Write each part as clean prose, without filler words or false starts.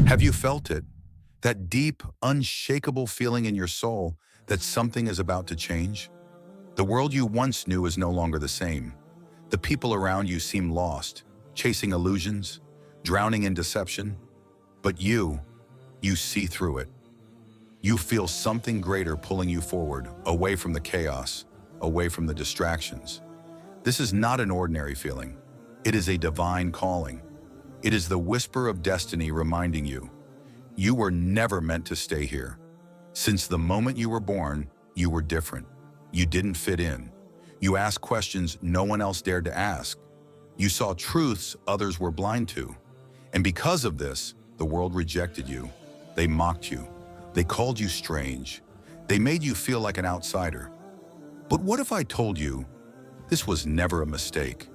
Have you felt it? That deep, unshakable feeling in your soul that something is about to change? The world you once knew is no longer the same. The people around you seem lost, chasing illusions, drowning in deception. But you see through it. You feel something greater pulling you forward, away from the chaos, away from the distractions. This is not an ordinary feeling. It is a divine calling. It is the whisper of destiny reminding you, you were never meant to stay here. Since the moment you were born, you were different. You didn't fit in. You asked questions no one else dared to ask. You saw truths others were blind to. And because of this, the world rejected you. They mocked you. They called you strange. They made you feel like an outsider. But what if I told you this was never a mistake?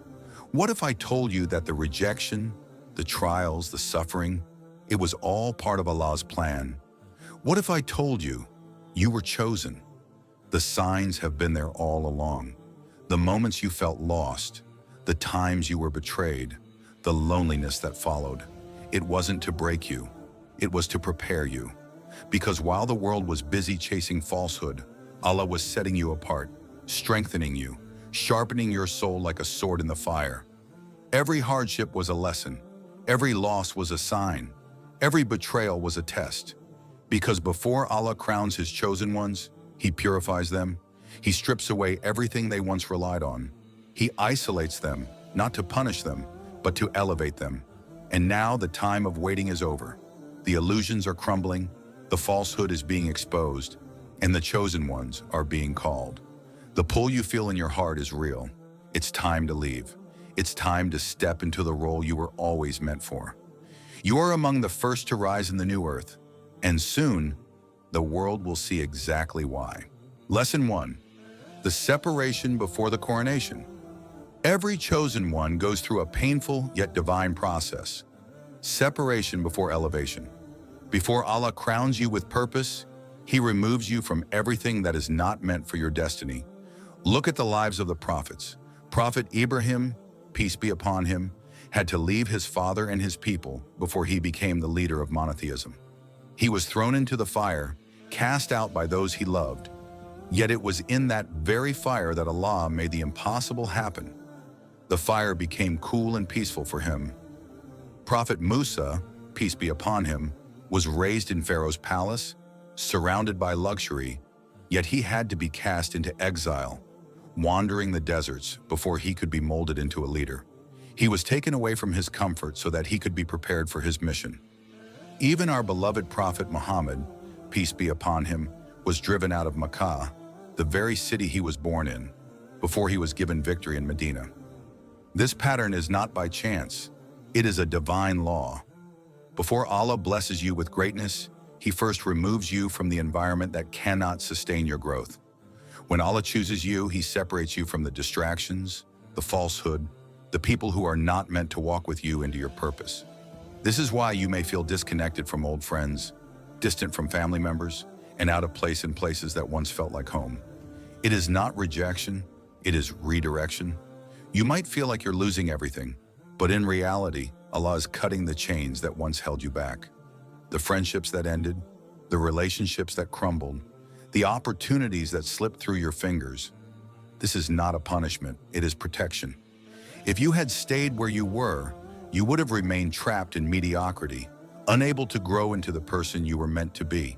What if I told you that the rejection, the trials, the suffering, it was all part of Allah's plan? What if I told you you were chosen? The signs have been there all along. The moments you felt lost, the times you were betrayed, the loneliness that followed. It wasn't to break you. It was to prepare you. Because while the world was busy chasing falsehood, Allah was setting you apart, strengthening you, sharpening your soul like a sword in the fire. Every hardship was a lesson. Every loss was a sign. Every betrayal was a test. Because before Allah crowns His chosen ones, He purifies them. He strips away everything they once relied on. He isolates them, not to punish them, but to elevate them. And now the time of waiting is over. The illusions are crumbling, the falsehood is being exposed, and the chosen ones are being called. The pull you feel in your heart is real. It's time to leave. It's time to step into the role you were always meant for. You are among the first to rise in the new earth, and soon, the world will see exactly why. Lesson 1. The separation before the coronation. Every chosen one goes through a painful yet divine process. Separation before elevation. Before Allah crowns you with purpose, He removes you from everything that is not meant for your destiny. Look at the lives of the prophets. Prophet Ibrahim, peace be upon him, had to leave his father and his people before he became the leader of monotheism. He was thrown into the fire, cast out by those he loved. Yet it was in that very fire that Allah made the impossible happen. The fire became cool and peaceful for him. Prophet Musa, peace be upon him, was raised in Pharaoh's palace, surrounded by luxury, yet he had to be cast into exile, wandering the deserts before he could be molded into a leader. He was taken away from his comfort so that he could be prepared for his mission. Even our beloved Prophet Muhammad, peace be upon him, was driven out of Makkah, the very city he was born in, before he was given victory in Medina. This pattern is not by chance. It is a divine law. Before Allah blesses you with greatness, He first removes you from the environment that cannot sustain your growth. When Allah chooses you, He separates you from the distractions, the falsehood, the people who are not meant to walk with you into your purpose. This is why you may feel disconnected from old friends, distant from family members, and out of place in places that once felt like home. It is not rejection, it is redirection. You might feel like you're losing everything, but in reality, Allah is cutting the chains that once held you back. The friendships that ended, the relationships that crumbled, the opportunities that slipped through your fingers. This is not a punishment, it is protection. If you had stayed where you were, you would have remained trapped in mediocrity, unable to grow into the person you were meant to be.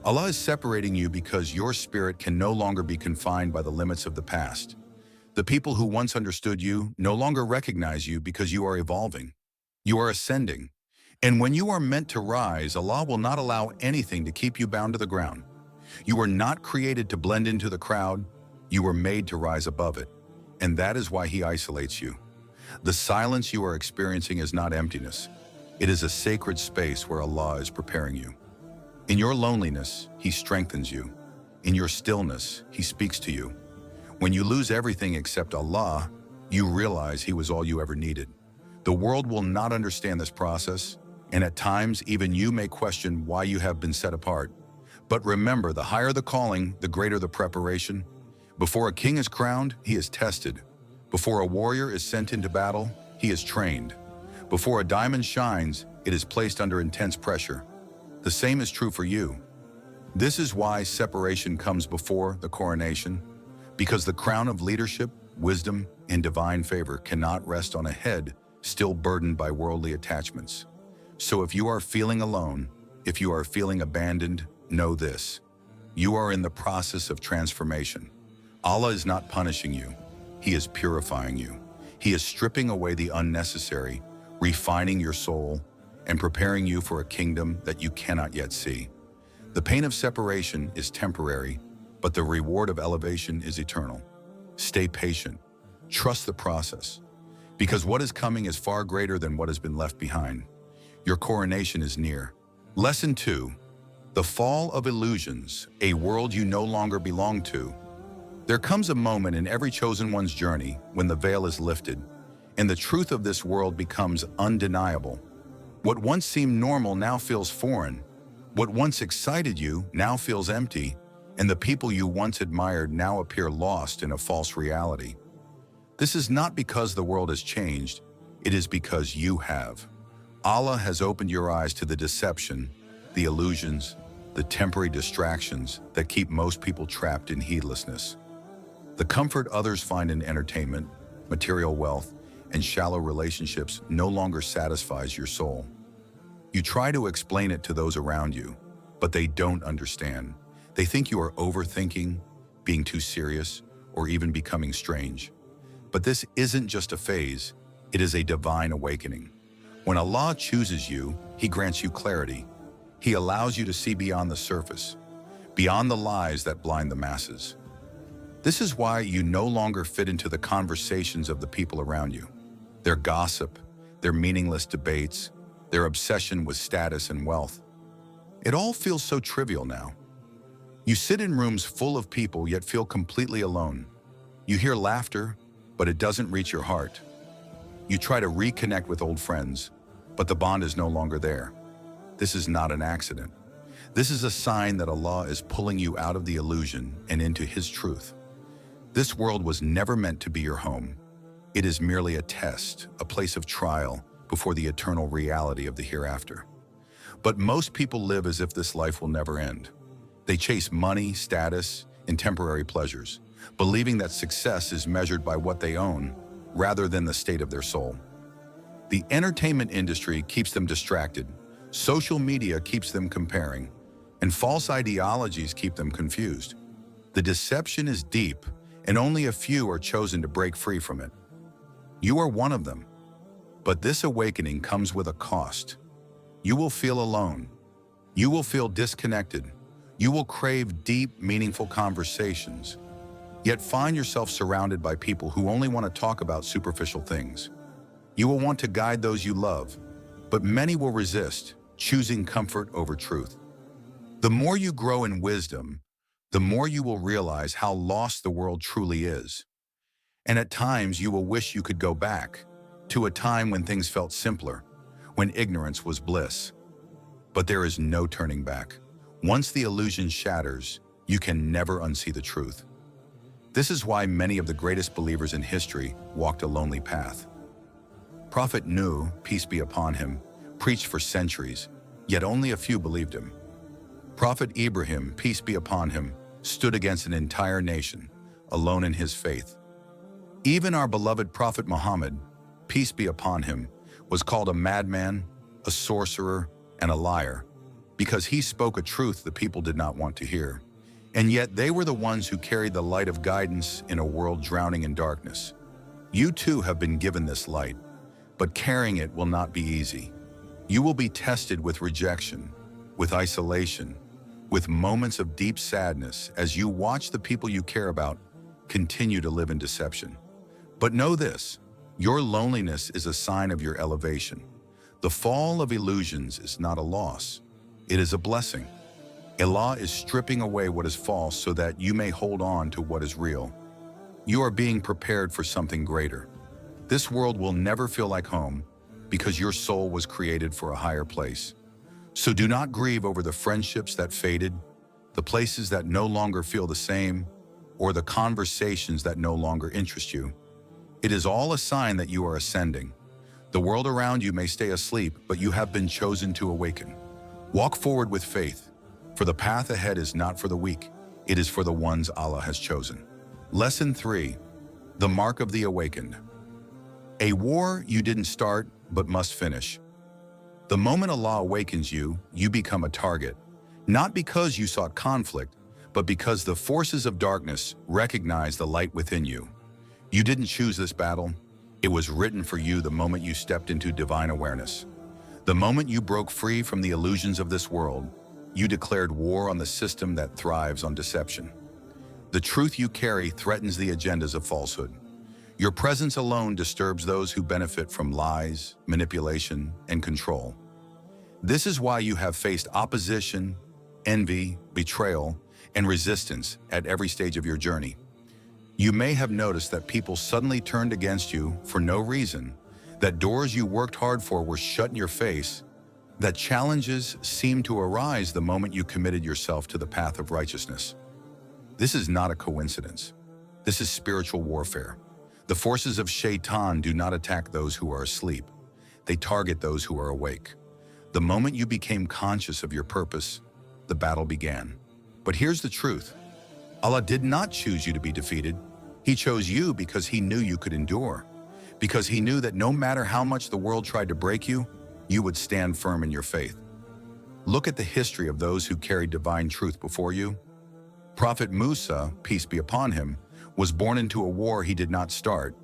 Allah is separating you because your spirit can no longer be confined by the limits of the past. The people who once understood you no longer recognize you because you are evolving. You are ascending. And when you are meant to rise, Allah will not allow anything to keep you bound to the ground. You were not created to blend into the crowd. You were made to rise above it. And that is why He isolates you. The silence you are experiencing is not emptiness. It is a sacred space where Allah is preparing you. In your loneliness, He strengthens you. In your stillness, He speaks to you. When you lose everything except Allah, you realize He was all you ever needed. The world will not understand this process, and at times even you may question why you have been set apart. But remember, the higher the calling, the greater the preparation. Before a king is crowned, he is tested. Before a warrior is sent into battle, he is trained. Before a diamond shines, it is placed under intense pressure. The same is true for you. This is why separation comes before the coronation, because the crown of leadership, wisdom, and divine favor cannot rest on a head still burdened by worldly attachments. So if you are feeling alone, if you are feeling abandoned, know this: you are in the process of transformation. Allah is not punishing you. He is purifying you. He is stripping away the unnecessary, refining your soul, and preparing you for a kingdom that you cannot yet see. The pain of separation is temporary, but the reward of elevation is eternal. Stay patient. Trust the process, because what is coming is far greater than what has been left behind. Your coronation is near. Lesson 2. The fall of illusions, a world you no longer belong to. There comes a moment in every chosen one's journey when the veil is lifted, and the truth of this world becomes undeniable. What once seemed normal now feels foreign. What once excited you now feels empty, and the people you once admired now appear lost in a false reality. This is not because the world has changed, it is because you have. Allah has opened your eyes to the deception, the illusions, the temporary distractions that keep most people trapped in heedlessness. The comfort others find in entertainment, material wealth, and shallow relationships no longer satisfies your soul. You try to explain it to those around you, but they don't understand. They think you are overthinking, being too serious, or even becoming strange. But this isn't just a phase, it is a divine awakening. When Allah chooses you, He grants you clarity. He allows you to see beyond the surface, beyond the lies that blind the masses. This is why you no longer fit into the conversations of the people around you. Their gossip, their meaningless debates, their obsession with status and wealth. It all feels so trivial now. You sit in rooms full of people yet feel completely alone. You hear laughter, but it doesn't reach your heart. You try to reconnect with old friends, but the bond is no longer there. This is not an accident. This is a sign that Allah is pulling you out of the illusion and into His truth. This world was never meant to be your home. It is merely a test, a place of trial before the eternal reality of the hereafter. But most people live as if this life will never end. They chase money, status, and temporary pleasures, believing that success is measured by what they own rather than the state of their soul. The entertainment industry keeps them distracted, social media keeps them comparing, and false ideologies keep them confused. The deception is deep, and only a few are chosen to break free from it. You are one of them. But this awakening comes with a cost. You will feel alone. You will feel disconnected. You will crave deep, meaningful conversations, yet find yourself surrounded by people who only want to talk about superficial things. You will want to guide those you love, but many will resist, choosing comfort over truth. The more you grow in wisdom, the more you will realize how lost the world truly is. And at times you will wish you could go back to a time when things felt simpler, when ignorance was bliss. But there is no turning back. Once the illusion shatters, you can never unsee the truth. This is why many of the greatest believers in history walked a lonely path. Prophet Nuh, peace be upon him, preached for centuries, yet only a few believed him. Prophet Ibrahim, peace be upon him, stood against an entire nation, alone in his faith. Even our beloved Prophet Muhammad, peace be upon him, was called a madman, a sorcerer, and a liar, because he spoke a truth the people did not want to hear. And yet they were the ones who carried the light of guidance in a world drowning in darkness. You too have been given this light, but carrying it will not be easy. You will be tested with rejection, with isolation, with moments of deep sadness as you watch the people you care about continue to live in deception. But know this, your loneliness is a sign of your elevation. The fall of illusions is not a loss, it is a blessing. Allah is stripping away what is false so that you may hold on to what is real. You are being prepared for something greater. This world will never feel like home because your soul was created for a higher place. So do not grieve over the friendships that faded, the places that no longer feel the same, or the conversations that no longer interest you. It is all a sign that you are ascending. The world around you may stay asleep, but you have been chosen to awaken. Walk forward with faith, for the path ahead is not for the weak, it is for the ones Allah has chosen. Lesson 3. The Mark of the Awakened. A war you didn't start, but must finish. The moment Allah awakens you, you become a target, not because you sought conflict, but because the forces of darkness recognize the light within you. You didn't choose this battle. It was written for you the moment you stepped into divine awareness. The moment you broke free from the illusions of this world, you declared war on the system that thrives on deception. The truth you carry threatens the agendas of falsehood. Your presence alone disturbs those who benefit from lies, manipulation, and control. This is why you have faced opposition, envy, betrayal, and resistance at every stage of your journey. You may have noticed that people suddenly turned against you for no reason, that doors you worked hard for were shut in your face, that challenges seemed to arise the moment you committed yourself to the path of righteousness. This is not a coincidence. This is spiritual warfare. The forces of Shaitan do not attack those who are asleep. They target those who are awake. The moment you became conscious of your purpose, the battle began. But here's the truth. Allah did not choose you to be defeated. He chose you because He knew you could endure, because He knew that no matter how much the world tried to break you, you would stand firm in your faith. Look at the history of those who carried divine truth before you. Prophet Musa, peace be upon him, was born into a war he did not start.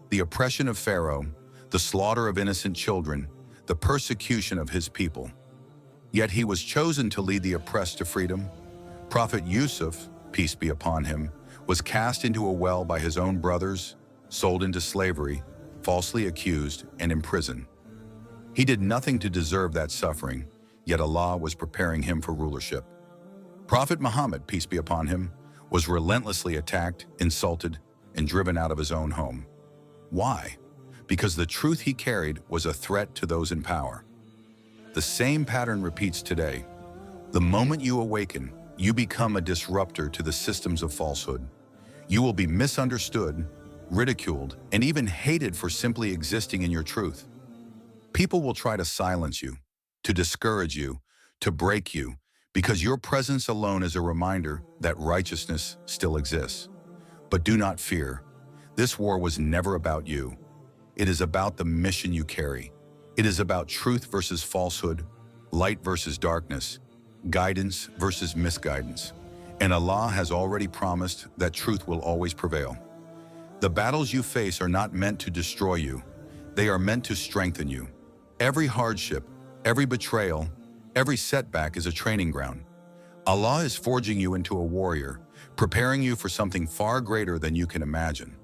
The oppression of Pharaoh, the slaughter of innocent children, the persecution of his people. Yet he was chosen to lead the oppressed to freedom. Prophet Yusuf, peace be upon him, was cast into a well by his own brothers, sold into slavery, falsely accused, and imprisoned. He did nothing to deserve that suffering, yet Allah was preparing him for rulership. Prophet Muhammad, peace be upon him, was relentlessly attacked, insulted, and driven out of his own home. Why? Because the truth he carried was a threat to those in power. The same pattern repeats today. The moment you awaken, you become a disruptor to the systems of falsehood. You will be misunderstood, ridiculed, and even hated for simply existing in your truth. People will try to silence you, to discourage you, to break you, because your presence alone is a reminder that righteousness still exists. But do not fear. This war was never about you. It is about the mission you carry. It is about truth versus falsehood, light versus darkness, guidance versus misguidance. And Allah has already promised that truth will always prevail. The battles you face are not meant to destroy you. They are meant to strengthen you. Every hardship, every betrayal, every setback is a training ground. Allah is forging you into a warrior, preparing you for something far greater than you can imagine.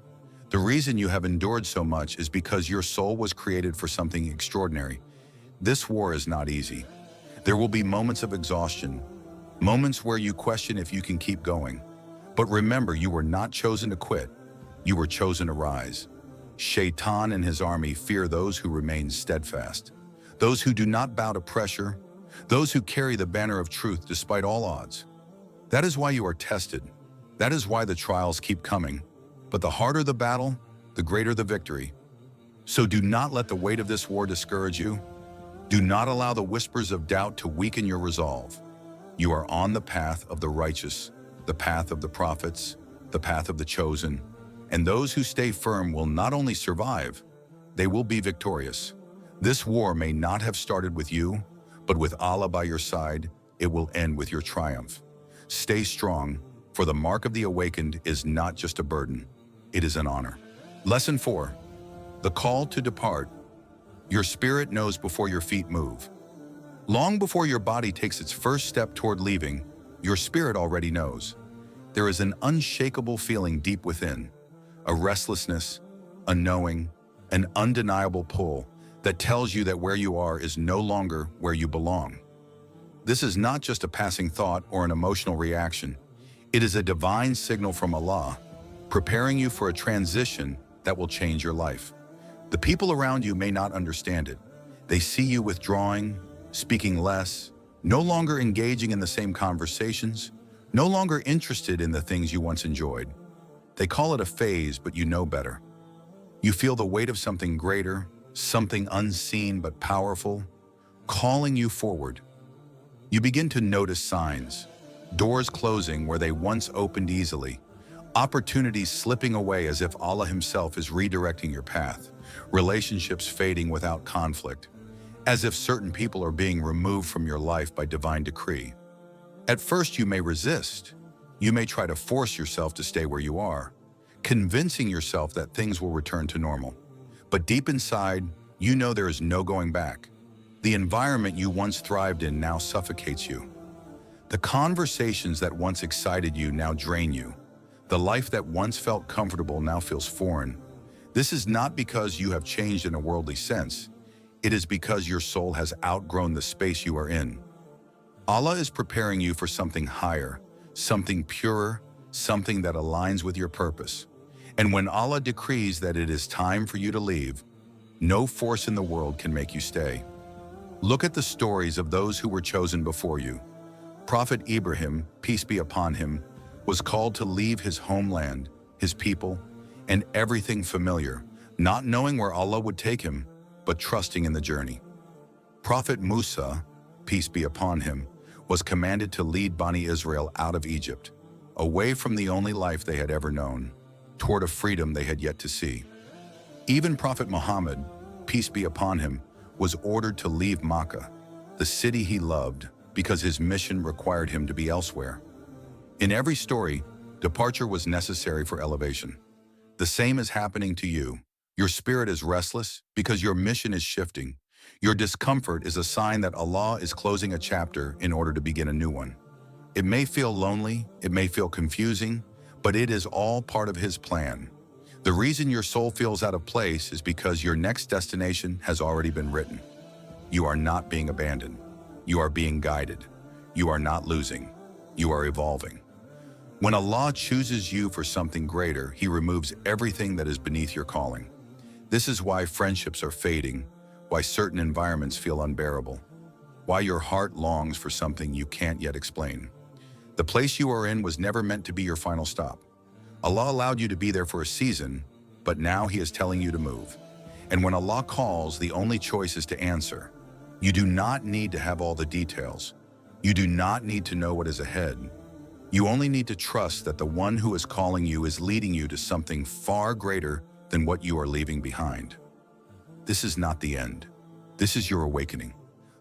The reason you have endured so much is because your soul was created for something extraordinary. This war is not easy. There will be moments of exhaustion, moments where you question if you can keep going. But remember, you were not chosen to quit. You were chosen to rise. Shaitan and his army fear those who remain steadfast, those who do not bow to pressure, those who carry the banner of truth despite all odds. That is why you are tested. That is why the trials keep coming. But the harder the battle, the greater the victory. So do not let the weight of this war discourage you. Do not allow the whispers of doubt to weaken your resolve. You are on the path of the righteous, the path of the prophets, the path of the chosen. And those who stay firm will not only survive, they will be victorious. This war may not have started with you, but with Allah by your side, it will end with your triumph. Stay strong, for the mark of the awakened is not just a burden, it is an honor. Lesson 4. The call to depart. Your spirit knows before your feet move. Long before your body takes its first step toward leaving, your spirit already knows. There is an unshakable feeling deep within, a restlessness, a knowing, an undeniable pull that tells you that where you are is no longer where you belong. This is not just a passing thought or an emotional reaction. It is a divine signal from Allah, preparing you for a transition that will change your life. The people around you may not understand it. They see you withdrawing, speaking less, no longer engaging in the same conversations, no longer interested in the things you once enjoyed. They call it a phase, but you know better. You feel the weight of something greater, something unseen but powerful, calling you forward. You begin to notice signs, doors closing where they once opened easily, opportunities slipping away as if Allah Himself is redirecting your path, relationships fading without conflict, as if certain people are being removed from your life by divine decree. At first you may resist. You may try to force yourself to stay where you are, convincing yourself that things will return to normal. But deep inside, you know there is no going back. The environment you once thrived in now suffocates you. The conversations that once excited you now drain you. The life that once felt comfortable now feels foreign. This is not because you have changed in a worldly sense. It is because your soul has outgrown the space you are in. Allah is preparing you for something higher, something purer, something that aligns with your purpose. And when Allah decrees that it is time for you to leave, no force in the world can make you stay. Look at the stories of those who were chosen before you. Prophet Ibrahim, peace be upon him, was called to leave his homeland, his people, and everything familiar, not knowing where Allah would take him, but trusting in the journey. Prophet Musa, peace be upon him, was commanded to lead Bani Israel out of Egypt, away from the only life they had ever known, toward a freedom they had yet to see. Even Prophet Muhammad, peace be upon him, was ordered to leave Makkah, the city he loved, because his mission required him to be elsewhere. In every story, departure was necessary for elevation. The same is happening to you. Your spirit is restless because your mission is shifting. Your discomfort is a sign that Allah is closing a chapter in order to begin a new one. It may feel lonely, it may feel confusing, but it is all part of His plan. The reason your soul feels out of place is because your next destination has already been written. You are not being abandoned. You are being guided. You are not losing. You are evolving. When Allah chooses you for something greater, He removes everything that is beneath your calling. This is why friendships are fading, why certain environments feel unbearable, why your heart longs for something you can't yet explain. The place you are in was never meant to be your final stop. Allah allowed you to be there for a season, but now He is telling you to move. And when Allah calls, the only choice is to answer. You do not need to have all the details. You do not need to know what is ahead. You only need to trust that the one who is calling you is leading you to something far greater than what you are leaving behind. This is not the end. This is your awakening.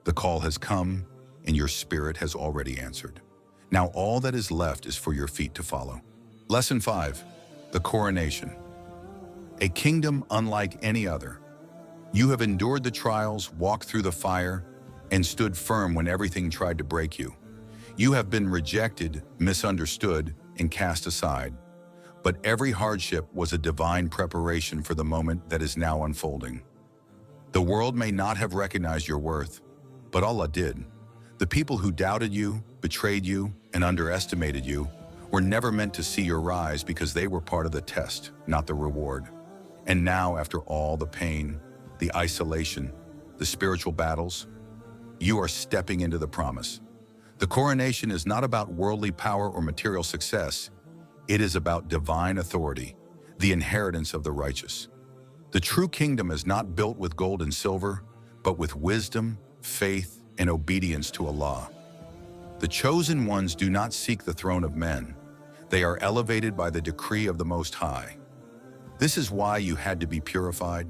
The call has come, and your spirit has already answered. Now all that is left is for your feet to follow. Lesson 5. The Coronation. A kingdom unlike any other. You have endured the trials, walked through the fire, and stood firm when everything tried to break you. You have been rejected, misunderstood, and cast aside. But every hardship was a divine preparation for the moment that is now unfolding. The world may not have recognized your worth, but Allah did. The people who doubted you, betrayed you, and underestimated you were never meant to see your rise because they were part of the test, not the reward. And now, after all the pain, the isolation, the spiritual battles, you are stepping into the promise. The coronation is not about worldly power or material success. It is about divine authority, the inheritance of the righteous. The true kingdom is not built with gold and silver, but with wisdom, faith, and obedience to Allah. The chosen ones do not seek the throne of men. They are elevated by the decree of the Most High. This is why you had to be purified,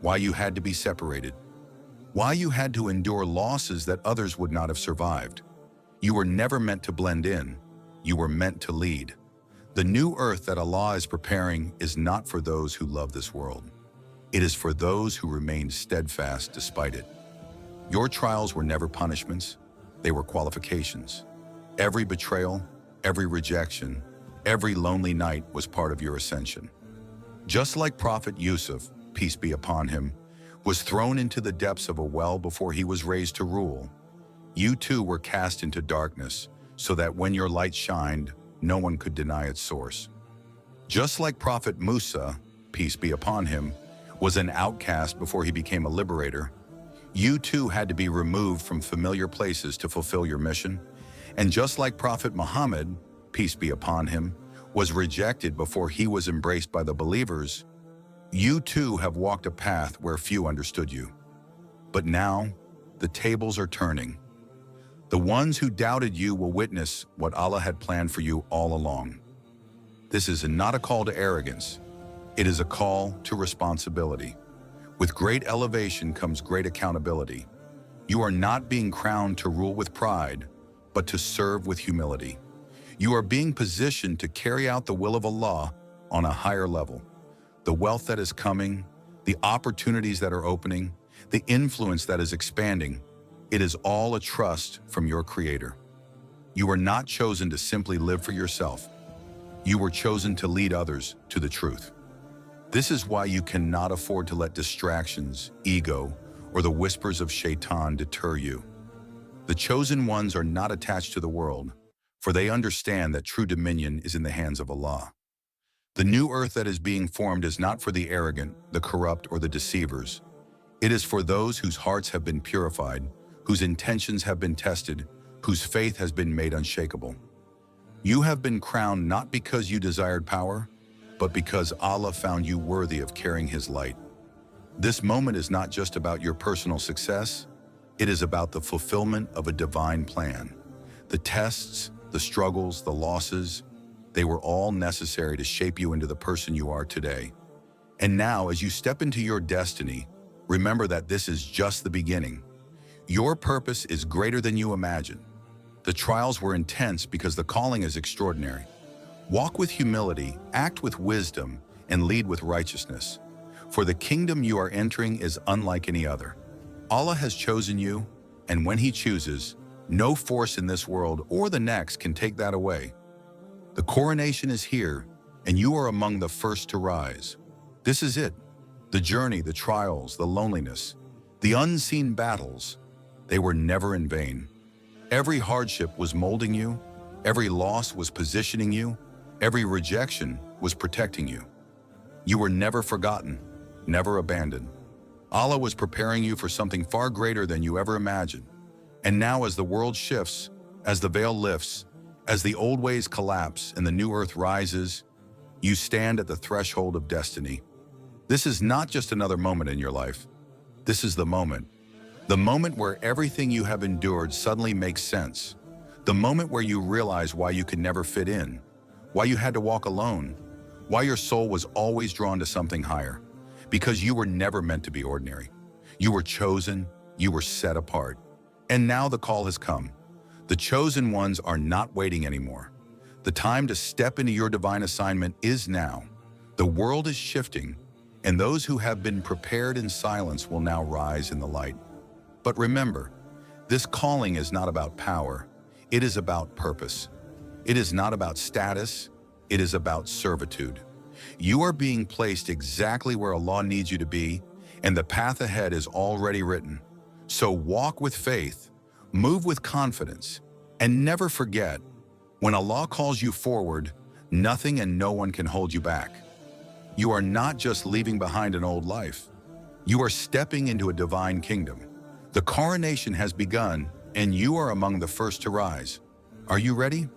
why you had to be separated, why you had to endure losses that others would not have survived. You were never meant to blend in. You were meant to lead. The new earth that Allah is preparing is not for those who love this world. It is for those who remain steadfast despite it. Your trials were never punishments. They were qualifications. Every betrayal, every rejection, every lonely night was part of your ascension. Just like Prophet Yusuf, peace be upon him, was thrown into the depths of a well before he was raised to rule, you too were cast into darkness so that when your light shined, no one could deny its source. Just like Prophet Musa, peace be upon him, was an outcast before he became a liberator, you too had to be removed from familiar places to fulfill your mission. And just like Prophet Muhammad, peace be upon him, was rejected before he was embraced by the believers, You too have walked a path where few understood you. But now, the tables are turning. The ones who doubted you will witness what Allah had planned for you all along. This is not a call to arrogance. It is a call to responsibility. With great elevation comes great accountability. You are not being crowned to rule with pride, but to serve with humility. You are being positioned to carry out the will of Allah on a higher level. The wealth that is coming, the opportunities that are opening, the influence that is expanding, it is all a trust from your Creator. You are not chosen to simply live for yourself. You were chosen to lead others to the truth. This is why you cannot afford to let distractions, ego, or the whispers of Shaitan deter you. The chosen ones are not attached to the world, for they understand that true dominion is in the hands of Allah. The new earth that is being formed is not for the arrogant, the corrupt, or the deceivers. It is for those whose hearts have been purified, whose intentions have been tested, whose faith has been made unshakable. You have been crowned not because you desired power, but because Allah found you worthy of carrying His light. This moment is not just about your personal success, it is about the fulfillment of a divine plan. The tests, the struggles, the losses, they were all necessary to shape you into the person you are today. And now, as you step into your destiny, remember that this is just the beginning. Your purpose is greater than you imagine. The trials were intense because the calling is extraordinary. Walk with humility, act with wisdom, and lead with righteousness. For the kingdom you are entering is unlike any other. Allah has chosen you, and when He chooses, no force in this world or the next can take that away. The coronation is here, and you are among the first to rise. This is it. The journey, the trials, the loneliness, the unseen battles, they were never in vain. Every hardship was molding you, every loss was positioning you, every rejection was protecting you. You were never forgotten, never abandoned. Allah was preparing you for something far greater than you ever imagined. And now as the world shifts, as the veil lifts, as the old ways collapse and the new earth rises, you stand at the threshold of destiny. This is not just another moment in your life. This is the moment where everything you have endured suddenly makes sense. The moment where you realize why you could never fit in, why you had to walk alone, why your soul was always drawn to something higher. Because you were never meant to be ordinary. You were chosen, you were set apart. And now the call has come. The chosen ones are not waiting anymore. The time to step into your divine assignment is now. The world is shifting, and those who have been prepared in silence will now rise in the light. But remember, this calling is not about power. It is about purpose. It is not about status. It is about servitude. You are being placed exactly where Allah needs you to be, and the path ahead is already written. So walk with faith, move with confidence, and never forget, when Allah calls you forward, nothing and no one can hold you back. You are not just leaving behind an old life. You are stepping into a divine kingdom. The coronation has begun, and you are among the first to rise. Are you ready?